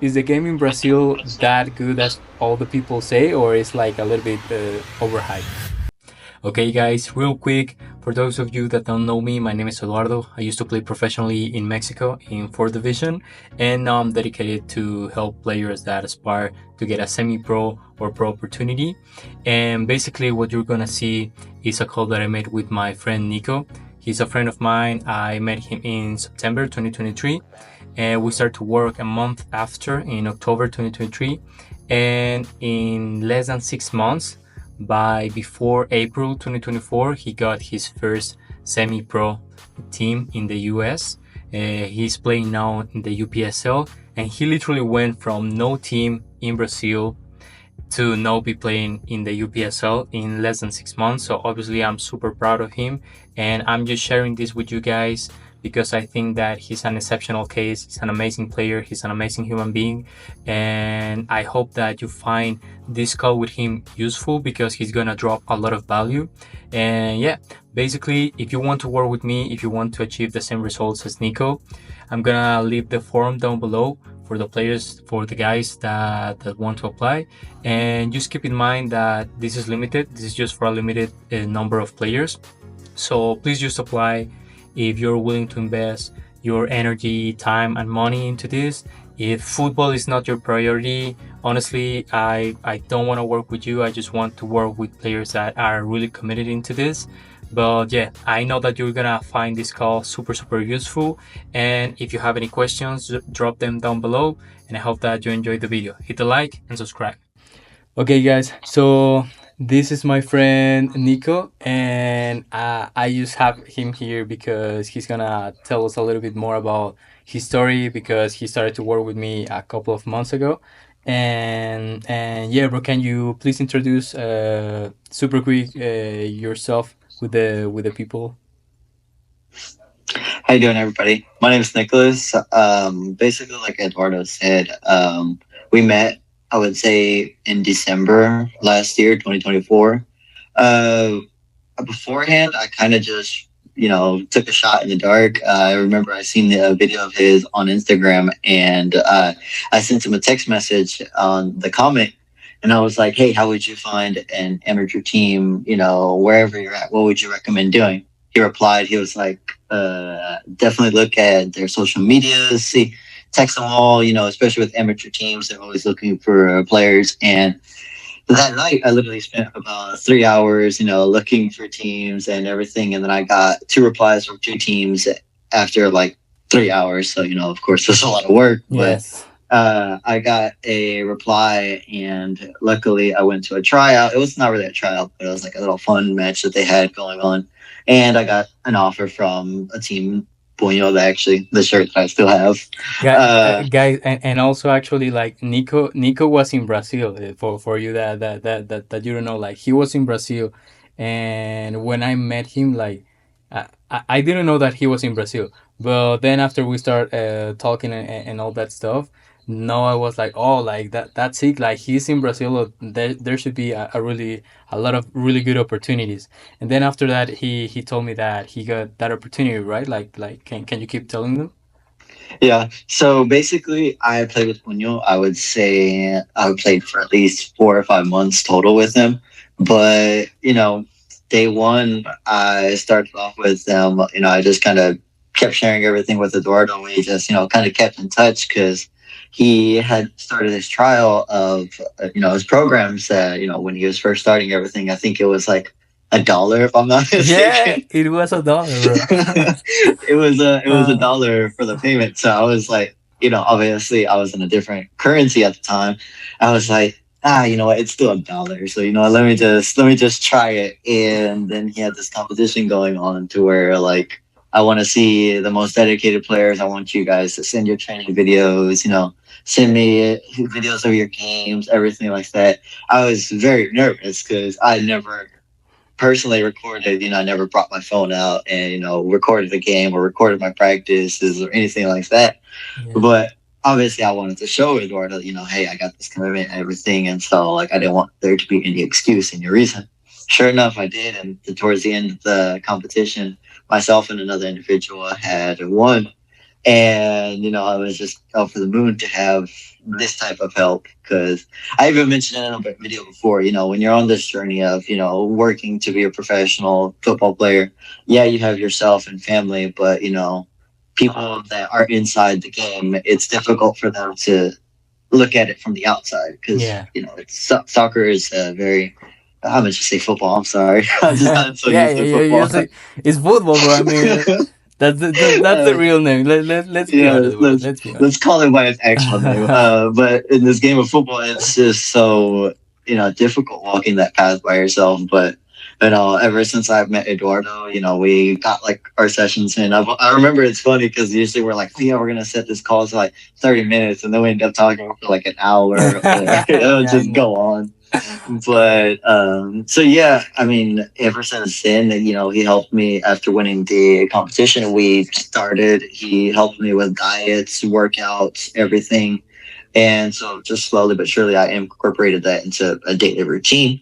Is the game in Brazil that good as all the people say, or is like a little bit overhyped? Okay, guys, real quick, for those of you that don't know me, my name is Eduardo. I used to play professionally in Mexico in 4th Division, and now I'm dedicated to help players that aspire to get a semi pro or pro opportunity. And basically, what you're gonna see is a call that I made with my friend Nico. He's a friend of mine. I met him in September 2023, and we started to work a month after in October 2023. And in less than 6 months, by before April 2024, he got his first semi-pro team in the US. He's playing now in the UPSL, and he literally went from no team in Brazil to now be playing in the UPSL in less than 6 months. So obviously, I'm super proud of him, and I'm just sharing this with you guys because I think that he's an exceptional case. He's an amazing player. He's an amazing human being, and I hope that you find this call with him useful because he's gonna drop a lot of value. And yeah, basically, if you want to work with me, if you want to achieve the same results as Nico, I'm gonna leave the form down below for the players, for the guys that want to apply. And just keep in mind that this is limited. This is just for a limited number of players. So please just apply if you're willing to invest your energy, time, and money into this. If football is not your priority, honestly, I don't want to work with you. I just want to work with players that are really committed into this. But yeah, I know that you're gonna find this call super, super useful. And if you have any questions, drop them down below. And I hope that you enjoyed the video. Hit the like and subscribe. Okay, guys. So this is my friend Nico, and I just have him here because he's gonna tell us a little bit more about his story because he started to work with me a couple of months ago. And yeah, bro, can you please introduce super quick yourself with the people? How you doing, everybody? My name is Nicholas. Basically, like Eduardo said, we met, I would say, in December last year, 2024. Uh, Beforehand, I kind of just, took a shot in the dark. I remember I seen a video of his on Instagram, and I sent him a text message on the comment, and I was like, "Hey, how would you find an amateur team? Wherever you're at, what would you recommend doing?" He replied, he was like, "Definitely look at their social medias, see, text them all. Especially with amateur teams, they're always looking for players." And that night, I literally spent about 3 hours, looking for teams and everything. And then I got two replies from two teams after like 3 hours. So, of course, it was a lot of work, but Yes. I got a reply, and luckily I went to a tryout. It was not really a tryout, but it was like a little fun match that they had going on. And I got an offer from a team, Puño, that actually, the shirt that I still have. Uh, Guys, and also actually like Nico was in Brazil for you that you don't know, like he was in Brazil, and when I met him, like I didn't know that he was in Brazil, but then after we start talking and all that stuff, no, I was like, oh, like that's it, like he's in Brazil, there should be a lot of really good opportunities. And then after that, he told me that he got that opportunity, right? Like can you keep telling them? Yeah. So basically, I played with Puño. I would say I played for at least 4 or 5 months total with him. But, day one, I started off with them. I just kind of kept sharing everything with Eduardo. We just, kind of kept in touch because he had started his trial of, his programs that, when he was first starting everything. I think it was like $1, if I'm not Yeah, mistaken. it was a dollar, bro. It was a uh, dollar for the payment. So I was like, obviously I was in a different currency at the time. I was like, you know what, it's still $1. So let me just try it. And then he had this competition going on to where like I want to see the most dedicated players. I want you guys to send your training videos, send me videos of your games, everything like that. I was very nervous because I never personally recorded, I never brought my phone out and, recorded the game or recorded my practices or anything like that. yeah. But obviously I wanted to show Eduardo, hey, I got this commitment and everything. And so like I didn't want there to be any excuse, any reason. Sure enough, I did. And towards the end of the competition, myself and another individual had won. And I was just out for the moon to have this type of help, because I even mentioned in a video before, when you're on this journey of working to be a professional football player, yeah, you have yourself and family, but people that are inside the game, it's difficult for them to look at it from the outside, because Yeah. soccer is very, I'm gonna just say football. I'm sorry, I'm just Yeah, not so yeah, used to yeah. You football. say it's football, bro. I mean, that's the uh, real name. Let's be yeah, honest, bro. Let's be let's honest. call it by its actual name. But in this game of football, it's just so difficult walking that path by yourself. But ever since I've met Eduardo, we got like our sessions in. I remember it's funny because usually we're like, yeah, we're gonna set this call to like 30 minutes, and then we end up talking for like an hour, or it'll Yeah, I just know. go on. But so yeah, I mean, ever since then, he helped me after winning the competition. We started. He helped me with diets, workouts, everything, and so just slowly but surely, I incorporated that into a daily routine.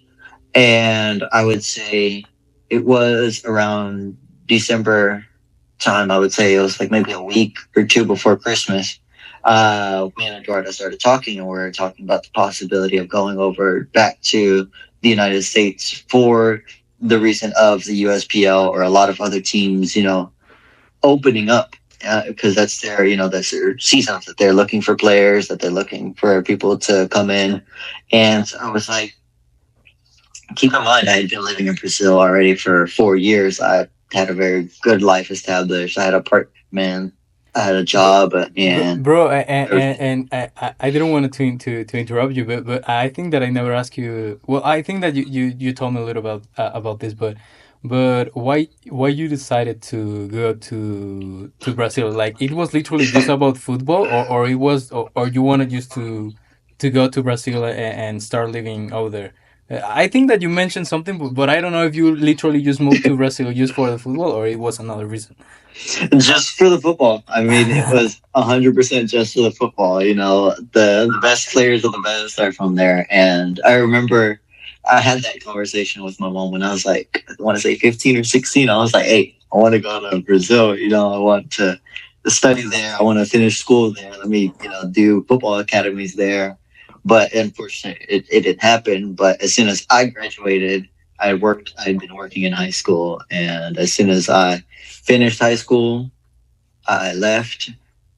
And I would say it was around December time. I would say it was like maybe a week or two before Christmas. Me and Eduardo started talking, and we were talking about the possibility of going over back to the United States for the reason of the USPL or a lot of other teams, opening up, because that's their season, that they're looking for players, that they're looking for people to come in. And so I was like, keep in mind, I had been living in Brazil already for 4 years. I had a very good life established. I had an apartment, I had a But, job, and bro, everything. and I didn't want to interrupt you, but I think that I never asked you. Well, I think that you told me a little about this, but why you decided to go to Brazil? Like it was literally just about football, or it was, or you wanted just to go to Brazil and start living over there. I think that you mentioned something, but I don't know if you literally just moved to Brazil just for the football, or it was another reason. Just for the football. I mean, it was 100% just for the football. The best players of the best are from there. And I remember I had that conversation with my mom when I was like, I want to say 15 or 16. I was like, hey, I want to go to Brazil. I want to study there. I want to finish school there. Let me, do football academies there. But unfortunately, it didn't happen. But as soon as I graduated, I'd been working in high school. And as soon as I finished high school, I left.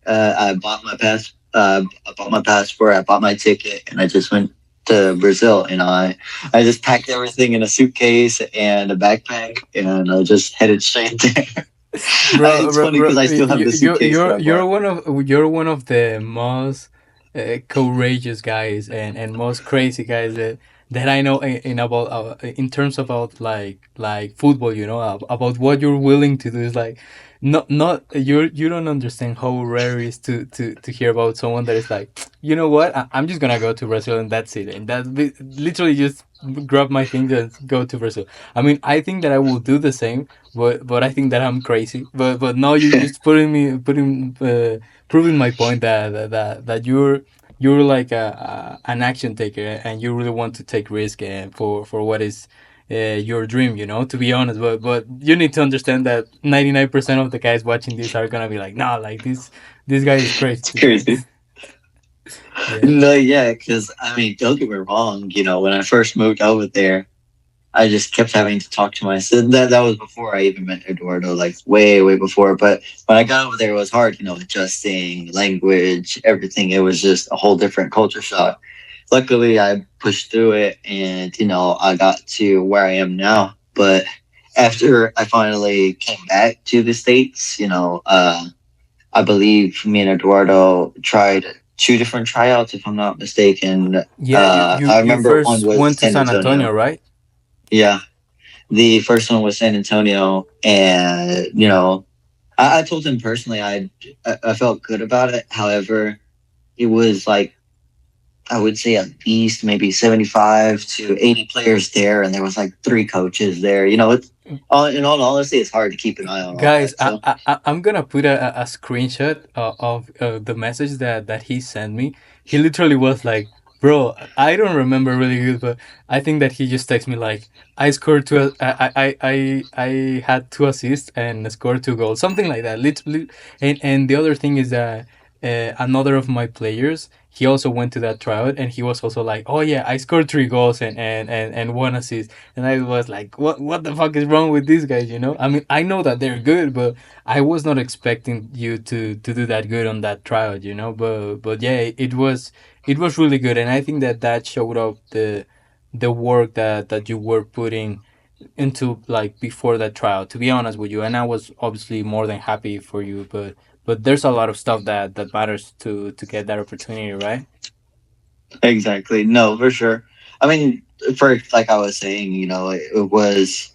I bought my passport. I bought my ticket, and I just went to Brazil. I just packed everything in a suitcase and a backpack, and I just headed straight there. Bro, It's bro, funny bro, because I still have the suitcase that I you're bought. one of the most courageous guys and most crazy guys that I know in about in terms about like football. You know about what you're willing to do is like not you don't understand how rare it is to hear about someone that is like, you know what, I'm just gonna go to Brazil and that's it, and literally just grab my things and go to Brazil. I mean, I think that I will do the same, but I think that I'm crazy. But now you just putting proving my point that you're like an action taker and you really want to take risk for what is your dream. You know, to be honest. But you need to understand that 99% of the guys watching this are gonna be like, nah, like this guy is crazy. It's crazy. Yeah. No, yeah, because I mean, don't get me wrong. When I first moved over there, I just kept having to talk to myself. That was before I even met Eduardo, like way, way before. But when I got over there, it was hard, adjusting language, everything. It was just a whole different culture shock. Luckily, I pushed through it, and I got to where I am now. But after I finally came back to the States, I believe me and Eduardo tried two different tryouts, if I'm not mistaken. Yeah, I you remember one first was went to San San Antonio, Antonio. right? Yeah, the first one was San Antonio, and I told him personally I felt good about it. However, it was like, I would say at least maybe 75 to 80 players there, and there was like three coaches there. It's in all honesty, it's hard to keep an eye on all Guys, that. So I'm gonna put a screenshot of the message that he sent me. He literally was like, Bro, I don't remember really good, but I think that he just texted me like, I scored two. I had two assists and scored two goals, something like that. Literally, and the other thing is that another of my players, he also went to that tryout, and he was also like, oh yeah, I scored three goals and one assist, and I was like, what the fuck is wrong with these guys? You know, I mean, I know that they're good, but I was not expecting you to do that good on that tryout. You know, but yeah, it was really good, and I think that that showed up the work that you were putting into like before that trial, to be honest with you. And I was obviously more than happy for you, but there's a lot of stuff that matters to get that opportunity, right? Exactly. No, for sure. I mean, for like I was saying, it was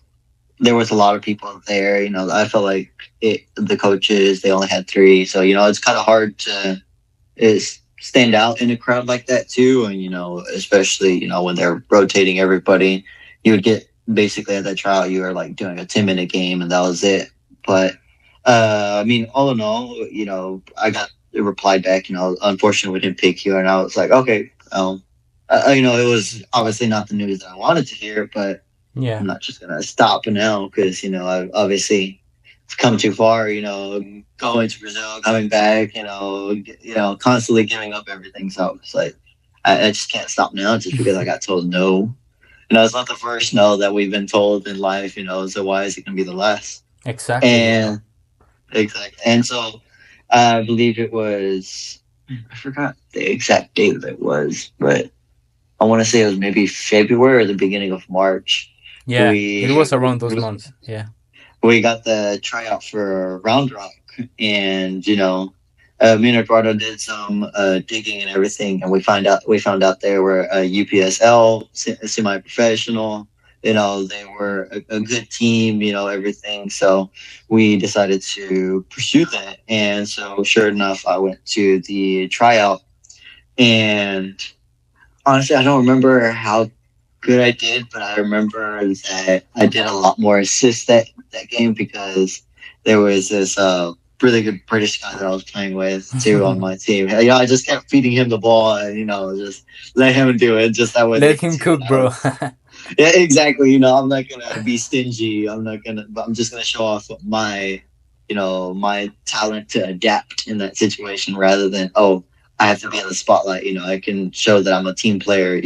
there was a lot of people there. I felt like the coaches they only had three, so it's kind of hard to stand out in a crowd like that too. And especially when they're rotating everybody, you would get basically at that trial you were like doing a 10-minute game and that was it. But I mean, all in all, I got a reply back. Unfortunately, we didn't pick you, and I was like, okay. It was obviously not the news that I wanted to hear, but Yeah. I'm not just gonna stop now because I obviously it's come too far. Going to Brazil, coming back. Constantly giving up everything. So it's like I just can't stop now just because I got told no. It's not the first no that we've been told in life. So why is it gonna be the last? Exactly, yeah. And exactly, and so I believe it was. I forgot the exact date that it was, but I want to say it was maybe February or the beginning of March. Yeah, it We was around those months, yeah. we got the tryout for Round Rock, and me and Eduardo did some digging and everything, and we found out they were a UPSL semi professional. They were a good team. Everything. So we decided to pursue that, and so sure enough, I went to the tryout, and honestly, I don't remember how good I did, but I remember that I did a lot more assists that game because there was this really good British guy that I was playing with too on my team. I just kept feeding him the ball and just let him do it. Just that way they Let could him see that cook, I bro. was. Yeah, exactly. I'm not gonna be stingy. I'm not gonna, but I'm just gonna show off my talent to adapt in that situation rather than I have to be in the spotlight. I can show that I'm a team player.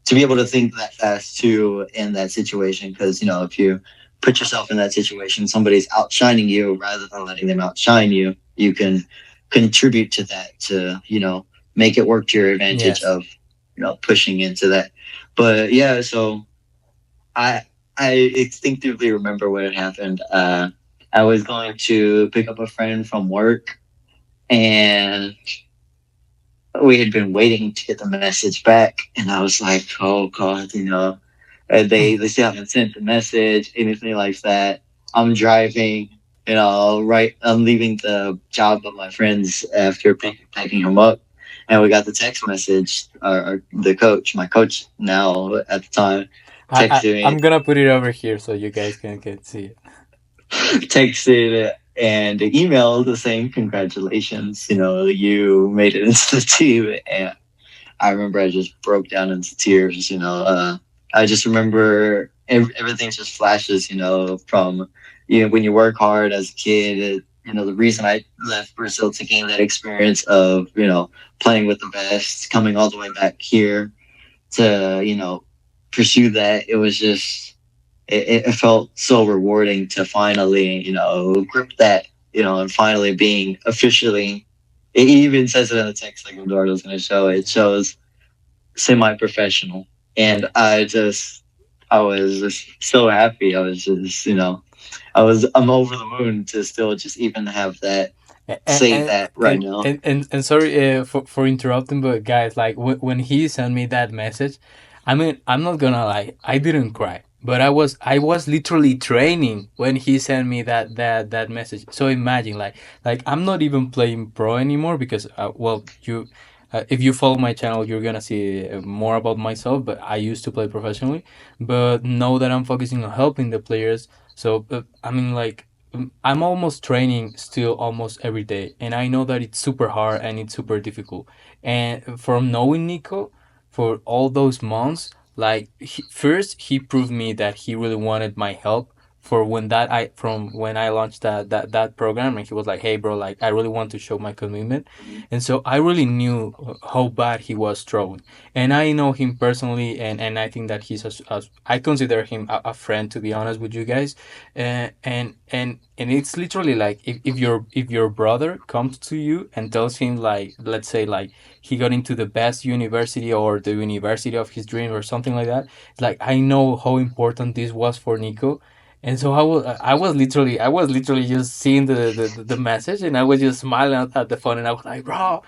To be able to think that fast too in that situation, because if you put yourself in that situation, somebody's outshining you rather than letting them outshine you. You can contribute to that to make it work to your advantage Yes. of pushing into that. But yeah, so I I instinctively remember what had happened. I was going to pick up a friend from work, and we had been waiting to get the message back, and I was like, "Oh God, they still haven't sent the message, anything like that." I'm driving, right. I'm leaving the job of my friends after picking him up, and we got the text message. The coach, my coach now at the time, texted me I'm gonna put it over here so you guys can see it. texted and emailed saying congratulations, you made it into the team. And I remember I just broke down into tears. I just remember everything just flashes, from when you work hard as a kid. The reason I left Brazil to gain that experience of playing with the best, coming all the way back here to pursue that. It was just it felt so rewarding to finally grip that, and finally being officially. It even says it in the text like Eduardo's going to show. It shows semi-professional, and I was just so happy. I was just I'm over the moon to still just even have that, and say and that right and, now. and sorry for interrupting, but guys, like when he sent me that message, I mean, I'm not gonna lie, I didn't cry, but I was literally training when he sent me that message. So imagine, like I'm not even playing pro anymore because well, you if you follow my channel, you're gonna see more about myself. But I used to play professionally, but now that I'm focusing on helping the players, so I mean, like I'm almost training still almost every day, and I know that it's super hard and it's super difficult. And from knowing Nico, for all those months. Like first, he proved me that he really wanted my help for when that I from when I launched that program, and he was like, "Hey, bro, like I really want to show my commitment," and so I really knew how bad he was throwing, and I know him personally, and I think that he's I consider him a friend, to be honest with you guys, and it's literally like if your brother comes to you and tells him, like, let's say like he got into the best university or the university of his dream or something like that. Like, I know how important this was for Nico. And so I was literally just seeing the message, and I was just smiling at the phone, and I was like, bro,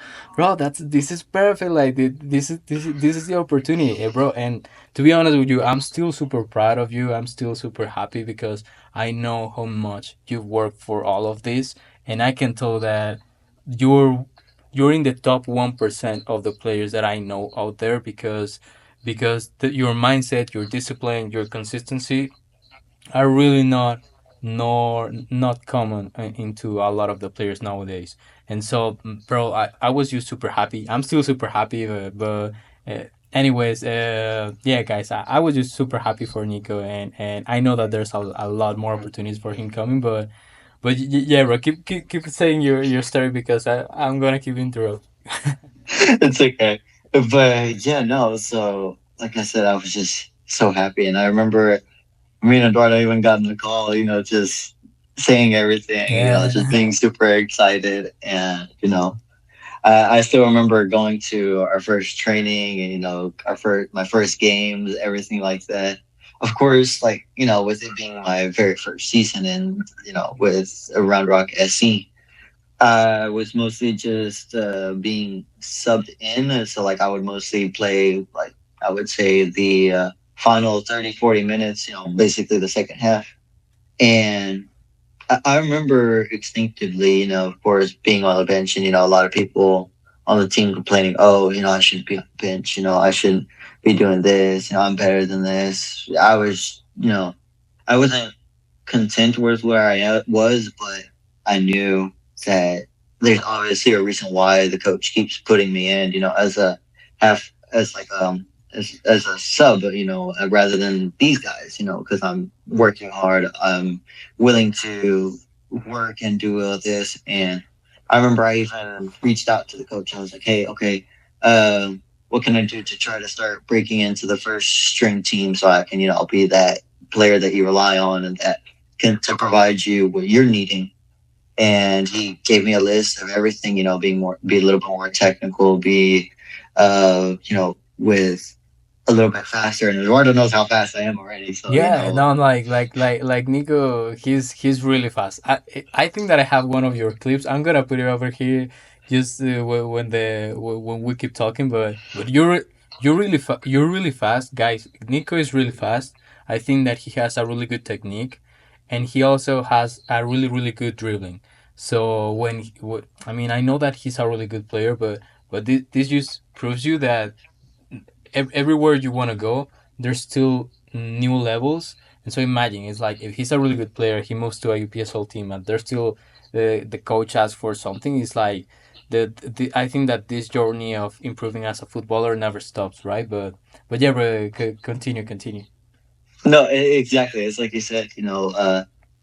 this is perfect. Like, this is the opportunity, bro. And to be honest with you, I'm still super proud of you. I'm still super happy because I know how much you've worked for all of this, and I can tell that you're you're in the top 1% of the players that I know out there, because your mindset, your discipline, your consistency are really not common into a lot of the players nowadays. And so, bro, I was just super happy. I'm still super happy, but anyways, yeah, guys, I was just super happy for Nico, and I know that there's a lot more opportunities for him coming, but yeah, bro, keep saying your story because I'm gonna keep interrupt. It's okay. But yeah, no. So like I said, I was just so happy, and I remember me and Eduardo even got in the call. Just saying everything. Just Yeah. being super excited, and I still remember going to our first training, and our first my first games, everything like that. Of course, like with it being my very first season, and with Round Rock SC, I was mostly just being subbed in. So like I would mostly play, like I would say, the final 30, 40 minutes, basically the second half. And I remember instinctively, of course, being on the bench, and a lot of people on the team complaining, "Oh, I shouldn't be on the bench. I shouldn't be doing this. I'm better than this." I wasn't content with where I was, but I knew that there's obviously a reason why the coach keeps putting me in, as a half, as like as a sub, rather than these guys, because I'm working hard. I'm willing to work and do all this. And I remember I even reached out to the coach. I was like, "Hey, okay, what can I do to try to start breaking into the first string team so I can, be that player that you rely on and that can to provide you what you're needing?" And he gave me a list of everything, be a little bit more technical, be, with a little bit faster. And Eduardo knows how fast I am already, so Yeah, no, like Nico, he's really fast. I think that I have one of your clips. I'm gonna put it over here, just when we keep talking. But you're really fast, guys. Nico is really fast. I think that he has a really good technique, and he also has a really good dribbling. So I mean, I know that he's a really good player, but this just proves you that everywhere you want to go, there's still new levels. And so imagine, it's like if he's a really good player, he moves to a UPSL team, and there's still the coach asks for something. It's like I think that this journey of improving as a footballer never stops, right? But yeah, bro, continue. no, exactly. It's like you said,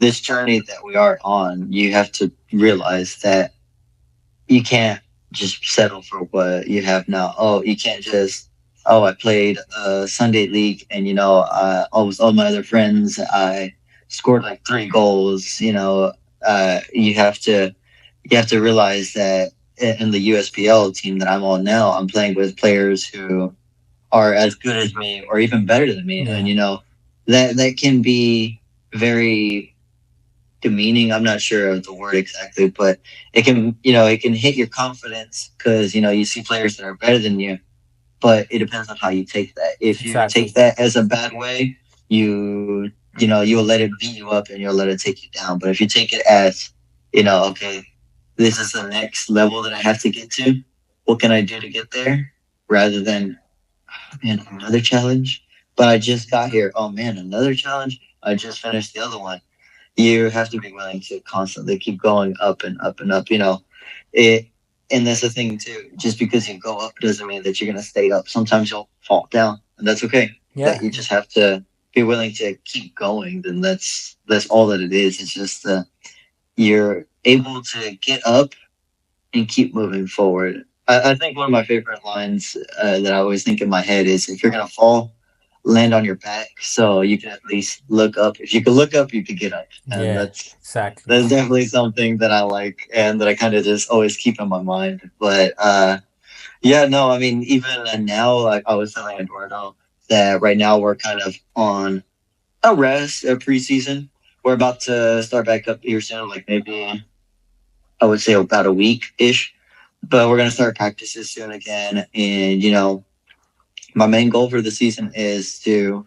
this journey that we are on, you have to realize that you can't just settle for what you have now. Oh, you can't just, oh, I played Sunday league, and all my other friends, I scored like 3 goals. You have to realize that in the USPL team that I'm on now, I'm playing with players who are as good as me or even better than me, and Yeah, that can be very demeaning. I'm not sure of the word exactly, but it can hit your confidence because you see players that are better than you. But it depends on how you take that. If you take exactly. that as a bad way, you'll let it beat you up and you'll let it take you down. But if you take it as, okay, this is the next level that I have to get to. What can I do to get there? Rather than, man, another challenge. But I just got here. Oh man, another challenge. I just finished the other one. You have to be willing to constantly keep going up and up and up. It. And that's the thing too. Just because you go up doesn't mean that you're gonna stay up. Sometimes you'll fall down, and that's okay. But Yeah, you just have to be willing to keep going. Then that's all that it is. It's just you're able to get up and keep moving forward. I think one of my favorite lines that I always think in my head is, if you're gonna fall, land on your back so you can at least look up. If you can look up, you can get up, and yeah, exactly. that's definitely something that I like and that I kind of just always keep in my mind. But yeah, no, I mean, even now, like I was telling Eduardo, that right now we're kind of on a rest, a preseason. We're about to start back up here soon, like maybe I would say about a week ish. But we're gonna start practices soon again, and my main goal for the season is to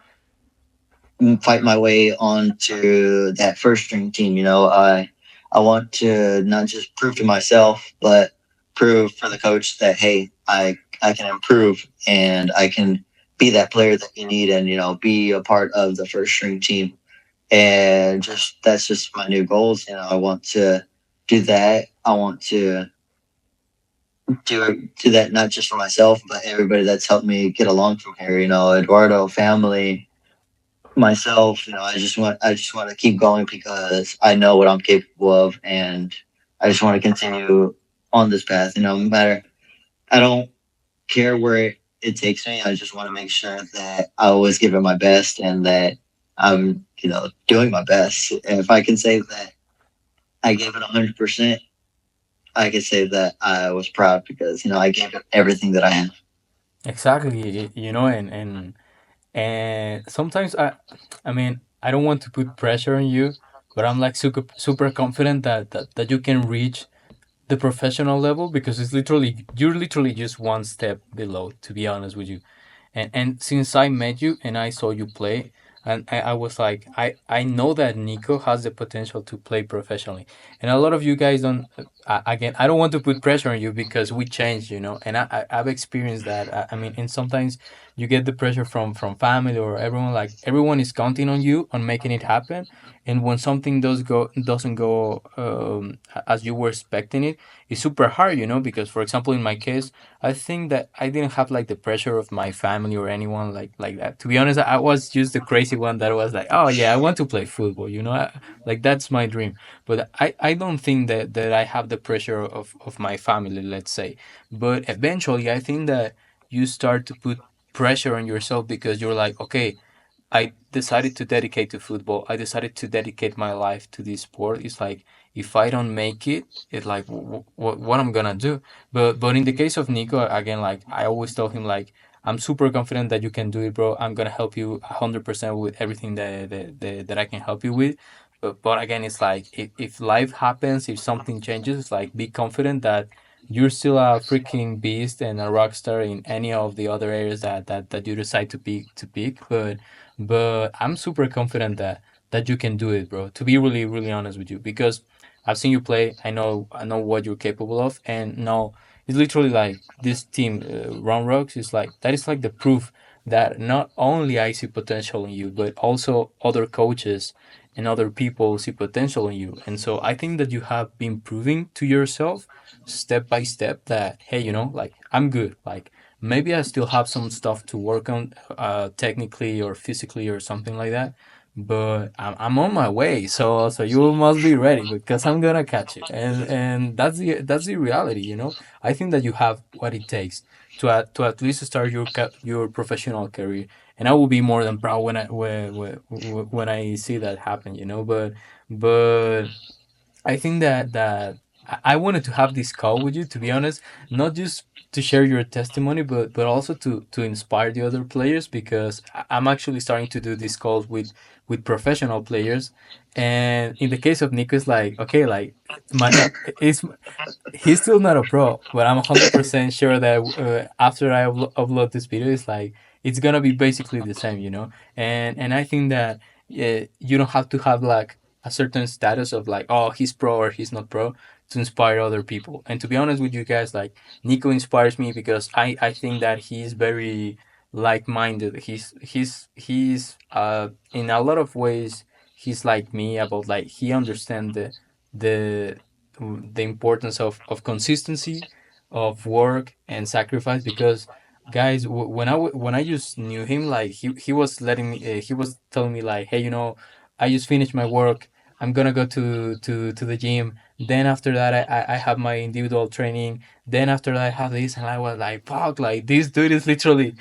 fight my way onto that first string team. I want to not just prove to myself, but prove for the coach that, hey, I can improve and I can be that player that you need, and be a part of the first string team. And just that's just my new goals. I want to do that. I want to do that not just for myself, but everybody that's helped me get along from here. Eduardo, family, myself. I just want to keep going because I know what I'm capable of, and I just want to continue on this path. No matter, I don't care where it takes me. I just want to make sure that I always give it my best, and that I'm doing my best. And if I can say that I gave it 100%, I can say that I was proud because I gave it everything that I have. Exactly. And sometimes I mean, I don't want to put pressure on you, but I'm like super confident that you can reach the professional level, because you're literally just one step below, to be honest with you. And since I met you and I saw you play, and I was like, I know that Nico has the potential to play professionally. And a lot of you guys don't. Again, I don't want to put pressure on you because we changed, and I've experienced that. I mean, and sometimes you get the pressure from family or everyone. Like everyone is counting on you on making it happen, and when something doesn't go as you were expecting it, it's super hard, because for example, in my case, I think that I didn't have like the pressure of my family or anyone like that. To be honest, I was just the crazy one that was like, oh yeah, I want to play football, like that's my dream. But I don't think that I have the pressure of my family, let's say. But eventually, I think that you start to put pressure on yourself because you're like, okay, I decided to dedicate to football. I decided to dedicate my life to this sport. It's like if I don't make it, it's like what I'm gonna do. But in the case of Nico, again, like I always tell him, like I'm super confident that you can do it, bro. I'm gonna help you 100% with everything that I can help you with. But again, it's like if life happens, if something changes, it's like be confident that you're still a freaking beast and a rock star in any of the other areas that you decide to pick. But I'm super confident that you can do it, bro. To be really really honest with you, because I've seen you play. I know what you're capable of, and no, it's literally like this team, Round Rocks. Is like that is like the proof that not only I see potential in you, but also other coaches and other people see potential in you. And so I think that you have been proving to yourself step by step that, hey, like I'm good. Like maybe I still have some stuff to work on, technically or physically or something like that. But I'm on my way, so you must be ready because I'm gonna catch you, and that's the reality, I think that you have what it takes to at least start your professional career, and I will be more than proud when I see that happen, but I think that I wanted to have this call with you, to be honest, not just to share your testimony, but also to inspire the other players, because I'm actually starting to do these calls with professional players, and in the case of Nico, it's like, okay, like it's he's still not a pro, but I'm 100% sure that after I upload this video, it's like it's gonna be basically the same, and I think that you don't have to have like a certain status of like, oh, he's pro or he's not pro, to inspire other people. And to be honest with you guys, like Nico inspires me because I think that he's very like-minded. He's in a lot of ways he's like me, about like he understands the the importance of consistency, of work and sacrifice. Because guys, when I just knew him, like he was letting me he was telling me like, hey, I just finished my work, I'm gonna go to the gym, then after that I have my individual training, then after that I have this, and I was like, fuck, like this dude is literally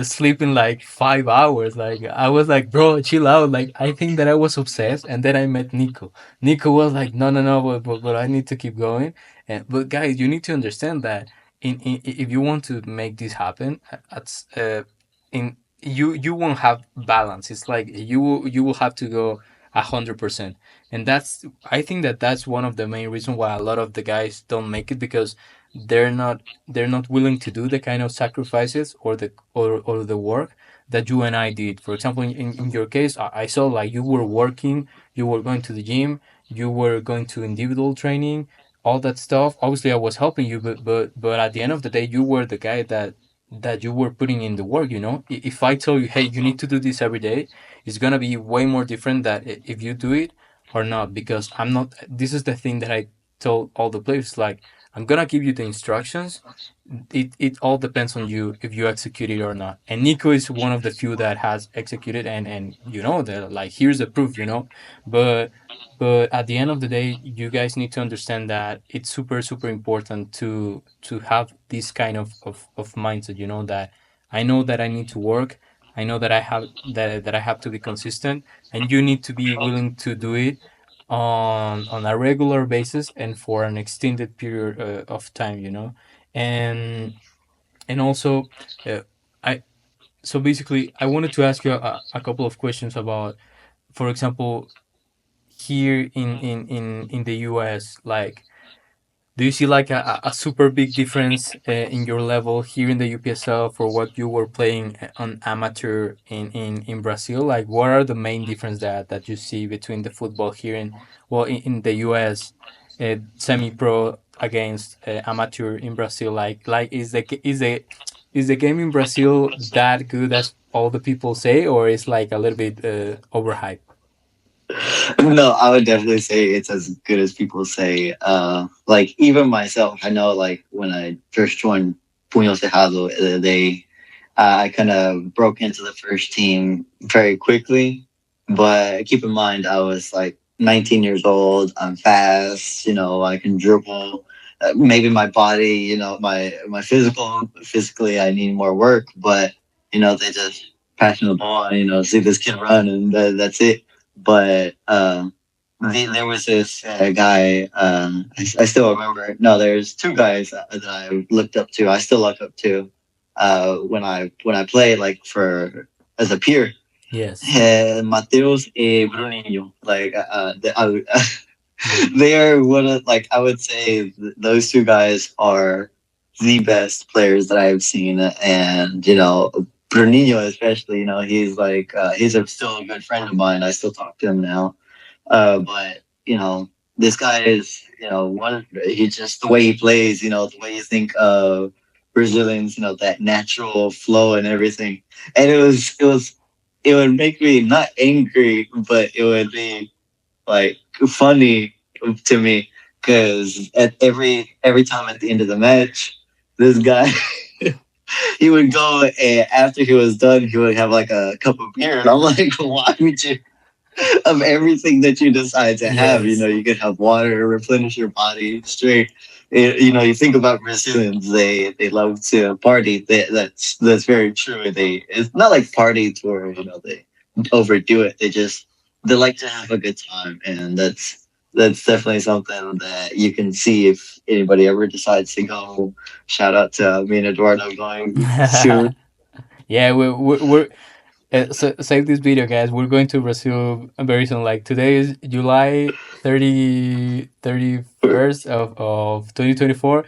sleeping like 5 hours. Like I was like, bro, chill out. Like I think that I was obsessed, and then I met Nico. Nico was like, no, no, no, but I need to keep going. And but guys, you need to understand that if you want to make this happen, in you won't have balance. It's like you will have to go 100%, and that's I think that that's one of the main reasons why a lot of the guys don't make it, because they're not willing to do the kind of sacrifices or the work that you and I did. For example, in your case, I saw like you were working, you were going to the gym, you were going to individual training, all that stuff. Obviously, I was helping you, but at the end of the day, you were the guy that you were putting in the work. If I tell you, hey, you need to do this every day, it's gonna be way more different that if you do it or not. Because I'm not. This is the thing that I told all the players. Like, I'm gonna give you the instructions. It all depends on you if you execute it or not. And Nico is one of the few that has executed, and that, like, here's the proof. But at the end of the day, you guys need to understand that it's super super important to have this kind of mindset. That I know that I need to work. I know that I have to be consistent, and you need to be willing to do it on a regular basis and for an extended period of time. And also, uh, I so basically I wanted to ask you a couple of questions about, for example, here in the US. Like, do you see like a super big difference in your level here in the UPSL for what you were playing on amateur in Brazil? Like, what are the main difference that you see between the football here in the US, semi-pro against amateur in Brazil? Like is the game in Brazil that good as all the people say, or is like a little bit overhyped? No, I would definitely say it's as good as people say. Like even myself, I know like when I first joined Punho Cerrado, I kind of broke into the first team very quickly. But keep in mind, I was like 19 years old. I'm fast. I can dribble. Maybe my body, my physically, I need more work. But they just pass me the ball. And, see this kid run, and that's it. But there was this guy. I still remember. No, there's two guys that I looked up to. I still look up to when I play like for as a peer. Yes. Mateus and Bruninho. Like Yeah. they are one of like I would say those two guys are the best players that I've seen, and Bruninho especially. He's like still a good friend of mine. I still talk to him now. But this guy is one. He just the way he plays. The way you think of Brazilians. That natural flow and everything. And it would make me not angry, but it would be like funny to me because at every time at the end of the match, this guy he would go and after he was done, he would have like a cup of beer, and I'm like, why would you? Of everything that you decide to have. Yes. You can have water to replenish your body straight. You think about Brazilians, they love to party. That's very true. It's not like party to where they overdo it. They like to have a good time, and that's definitely something that you can see if anybody ever decides to go. Shout out to me and Eduardo going soon. Yeah, we're save this video, guys. We're going to Brazil very soon. Like, today is July 31st of 2024.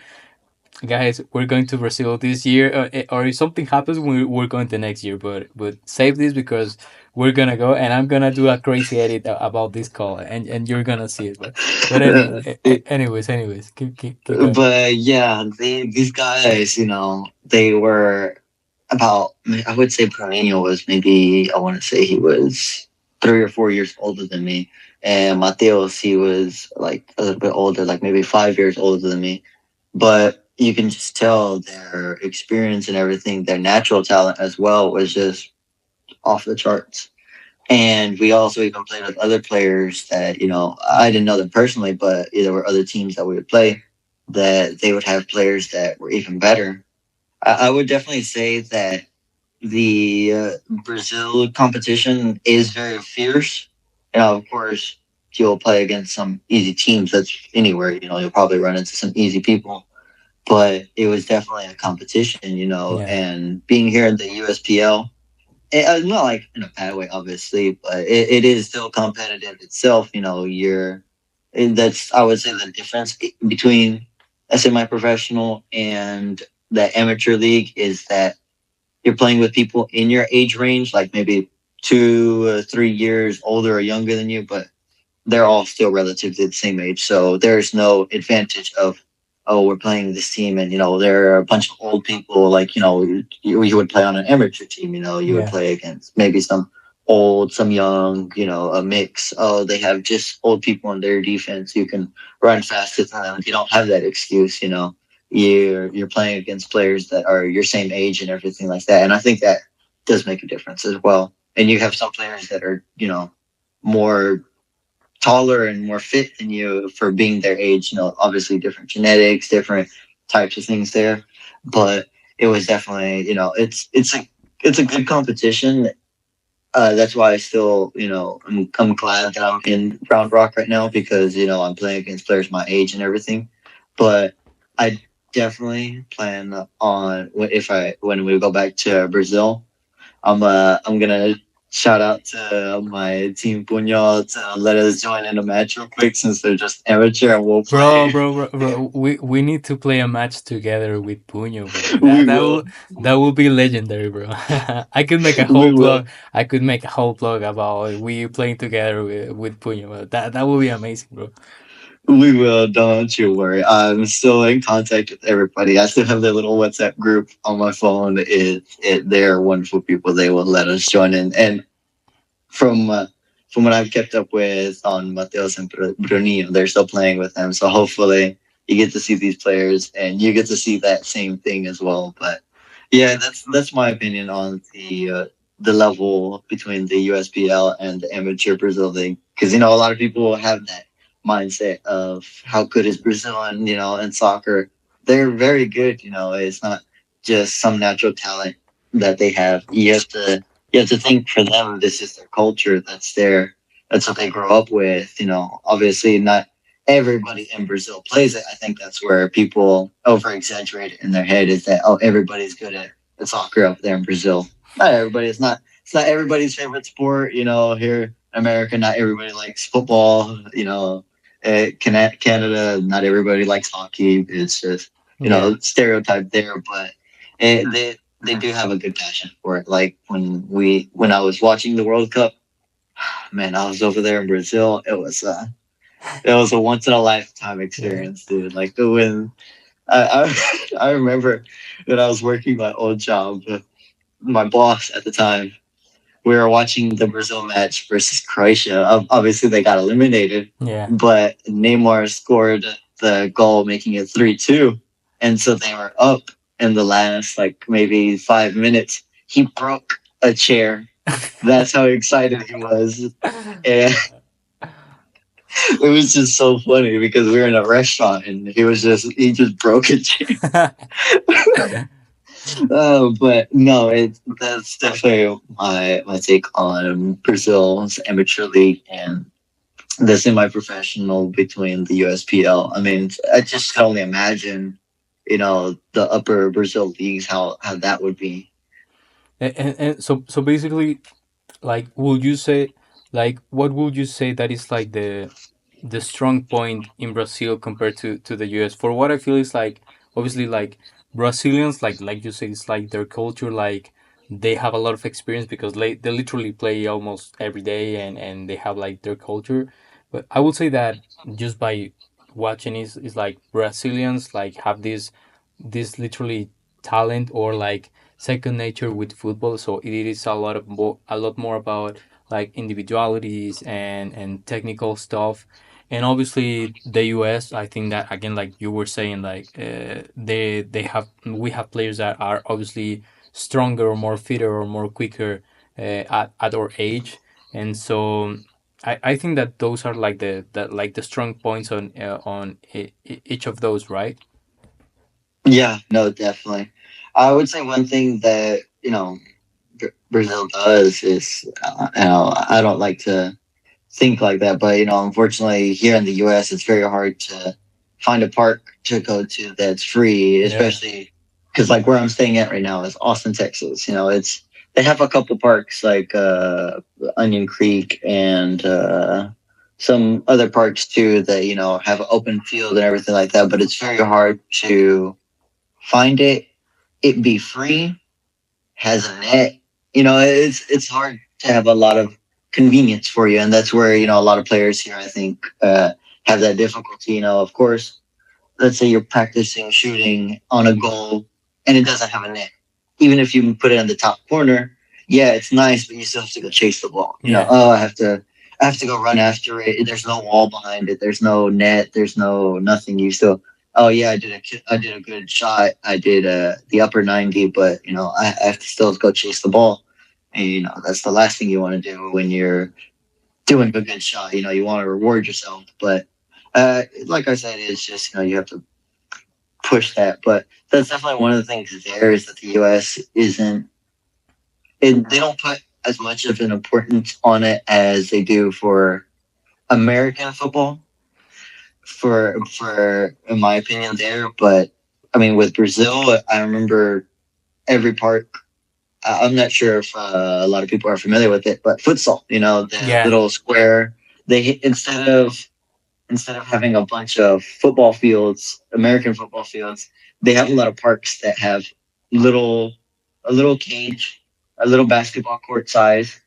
Guys, we're going to Brazil this year, or if something happens, we're going the next year. But save this because we're gonna go, and I'm gonna do a crazy edit about this call, and you're gonna see it. But anyways, keep going. But yeah, these guys, they were about, I would say Pranino was maybe, I want to say he was 3 or 4 years older than me. And Mateos, he was like a little bit older, like maybe 5 years older than me. But you can just tell their experience and everything, their natural talent as well was just off the charts. And we also even played with other players that, I didn't know them personally, but there were other teams that we would play that they would have players that were even better. I would definitely say that the Brazil competition is very fierce. Of course, you'll play against some easy teams. That's anywhere. You'll probably run into some easy people. But it was definitely a competition, Yeah, and being here in the USPL, not like in a bad way, obviously, but it is still competitive itself. That's, I would say, the difference between a semi-professional and the amateur league is that you're playing with people in your age range, like maybe 2 or 3 years older or younger than you, but they're all still relatively the same age. So there's no advantage of, oh, we're playing this team and, there are a bunch of old people. Like, you would play on an amateur team, you would yeah, play against maybe some old, some young, a mix. Oh, they have just old people on their defense. You can run faster than them. You don't have that excuse, You're playing against players that are your same age and everything like that. And I think that does make a difference as well. And you have some players that are, more taller and more fit than you for being their age. Obviously different genetics, different types of things there, but it was definitely, it's a good competition. That's why I still, I'm glad that I'm in Round Rock right now because I'm playing against players my age and everything. But I definitely plan on if I when we go back to Brazil, I'm gonna shout out to my team Punyo to let us join in a match real quick since they're just amateur and we'll bro, play. bro. We need to play a match together with Puño, bro. we will. That will be legendary, bro. I could make a whole We will. blog. I could make a whole blog about we playing together with Puño. Bro. That would be amazing, bro. We will. Don't you worry. I'm still in contact with everybody. I still have their little WhatsApp group on my phone. They're wonderful people. They will let us join in. And from uh, from what I've kept up with on Mateos and Brunillo, they're still playing with them. So hopefully you get to see these players and you get to see that same thing as well. But yeah, that's my opinion on the level between the USPL and the amateur Brazil league. Because a lot of people have that mindset of how good is Brazil and in soccer. They're very good. It's not just some natural talent that they have. You have to think for them, this is their culture. That's what they grow up with. Obviously not everybody in Brazil plays it. I think that's where people over exaggerate it in their head is that, oh, everybody's good at soccer up there in Brazil. Not everybody. It's not everybody's favorite sport. Here in America, not everybody likes football. Canada, not everybody likes hockey. It's just, Yeah. stereotype there, but they do have a good passion for it. Like when I was watching the World Cup, man, I was over there in Brazil. It was a once in a lifetime Yeah. experience, dude. Like when I remember when I was working my old job, my boss at the time, we were watching the Brazil match versus Croatia. Obviously, they got eliminated, Yeah. but Neymar scored the goal, making it 3-2, and so they were up in the last like maybe 5 minutes. He broke a chair. That's how excited he was, and it was just so funny because we were in a restaurant and he just broke a chair. But no, that's definitely my take on Brazil's amateur league and the semi-professional between the USPL. I mean, I just can only imagine, the upper Brazil leagues how that would be. And so basically, like, would you say, like, what would you say that is like the strong point in Brazil compared to the US? For what I feel is like obviously like Brazilians like you say it's like their culture, like they have a lot of experience because they literally play almost every day and they have like their culture. But I would say that just by watching is like Brazilians like have this literally talent or like second nature with football. So it is a lot more about like individualities and technical stuff. And obviously the US, I think that again, like you were saying, like they have we have players that are obviously stronger or more fitter or more quicker at our age, and so I think that those are like the strong points on each of those, right? Yeah, no, definitely. I would say one thing that Brazil does is, I don't like to think like that, but unfortunately, here in the U.S., it's very hard to find a park to go to that's free, Yeah. especially because like where I'm staying at right now is Austin, Texas. It's they have a couple parks like Onion Creek and some other parks too that have an open field and everything like that, but it's very hard to find it. It be free, has a net. It's hard to have a lot of convenience for you, and that's where a lot of players here, I think, have that difficulty. Of course, let's say you're practicing shooting on a goal and it doesn't have a net. Even if you put it in the top corner, yeah, it's nice, but you still have to go chase the ball. Yeah. Oh, I have to go run after it. There's no wall behind it. There's no net. There's no nothing. You still, oh yeah, I did a good shot. I did the upper 90, but I have to still go chase the ball. And that's the last thing you want to do when you're doing a good shot. You want to reward yourself, but like I said, it's just you have to push that. But that's definitely one of the things there is that the U.S. isn't. They don't put as much of an importance on it as they do for American football. For in my opinion, there. But I mean, with Brazil, I remember every park. I'm not sure if a lot of people are familiar with it, but futsal. The Yeah. little square. They instead of having a bunch of football fields, American football fields, they have a lot of parks that have little a little cage, a little basketball court size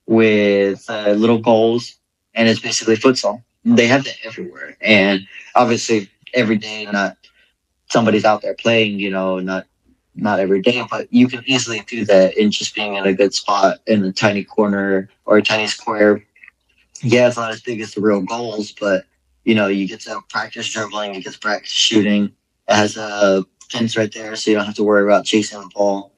with little goals, and it's basically futsal. They have that everywhere, and obviously every day, not somebody's out there playing. Not every day, but you can easily do that in just being in a good spot in a tiny corner or a tiny square. Yeah, it's not as big as the real goals, but you get to practice dribbling, you get to practice shooting. It has a fence right there, so you don't have to worry about chasing the ball,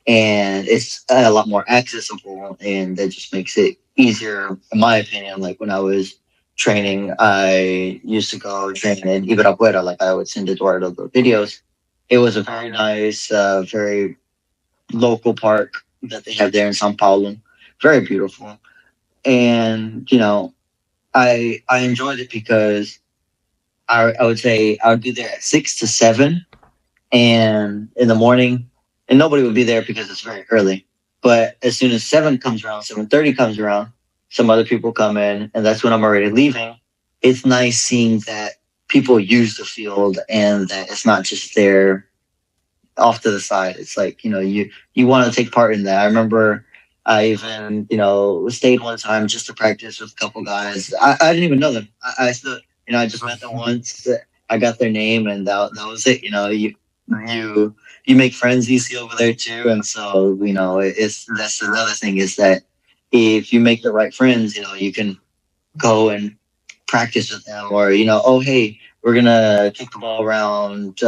and it's a lot more accessible, and that just makes it easier, in my opinion. Like when I was training, I used to go train in Ibirapuera, like I would send Eduardo the videos. It was a very nice, very local park that they have there in Sao Paulo. Very beautiful, and I enjoyed it because I would say I would be there at 6 to 7, and in the morning, and nobody would be there because it's very early. But as soon as 7:30 comes around, some other people come in, and that's when I'm already leaving. It's nice seeing that people use the field and that it's not just there off to the side. It's like you want to take part in that. I remember I even stayed one time just to practice with a couple guys. I didn't even know them. I still I just met them once. I got their name and that was it. You you make friends easy over there too, and so it's that's another thing is that if you make the right friends, you can go and practice with them, or oh hey, we're gonna kick the ball around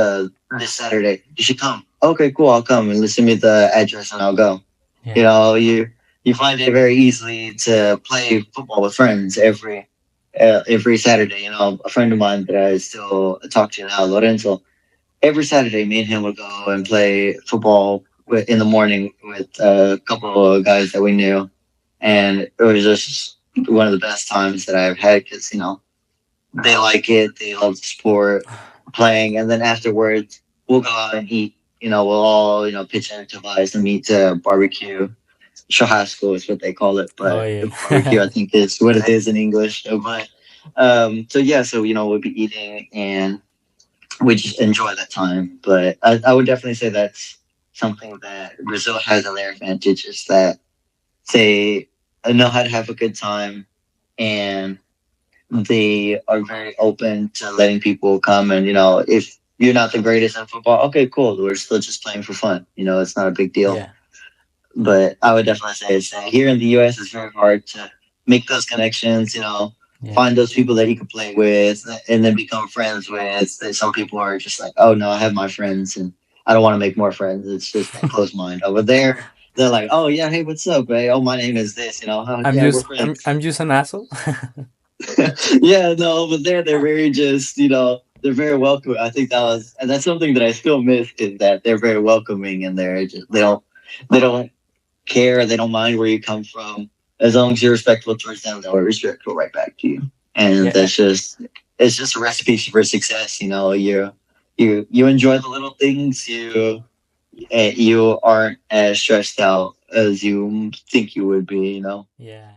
this Saturday. You should come. Okay, cool. I'll come and send me the address and I'll go. Yeah. You find it very easily to play football with friends every Saturday. A friend of mine that I still talk to now, Lorenzo. Every Saturday, me and him would go and play football in the morning with a couple of guys that we knew, and it was just one of the best times that I've had because they like it, they love the sport, playing, and then afterwards we'll go out and eat. We'll all pitch in to buy some meat to barbecue. Churrasco is what they call it, Oh but barbecue yeah. I think is what it is in English. But so yeah, so we'll be eating and we just enjoy that time. But I would definitely say that's something that Brazil has in their advantage is that they know how to have a good time, and they are very open to letting people come. And if you're not the greatest in football, okay, cool, we're still just playing for fun. It's not a big deal. Yeah. But I would definitely say it's here in the U.S. it's very hard to make those connections. Yeah. find those people that he could play with, and then become friends with. And some people are just like, oh no, I have my friends, and I don't want to make more friends. It's just that close mind. Over there, they're like, oh yeah, hey, what's up, hey? Oh, my name is this. Oh, I'm yeah, we're just friends. I'm just an asshole. Yeah, no, over there they're very just they're very welcoming. I think and that's something that I still miss is that they're very welcoming and they don't care. They don't mind where you come from. As long as you're respectful towards them, they'll be respectful right back to you. And Yeah. it's just a recipe for success. You enjoy the little things. You aren't as stressed out as you think you would be. Yeah.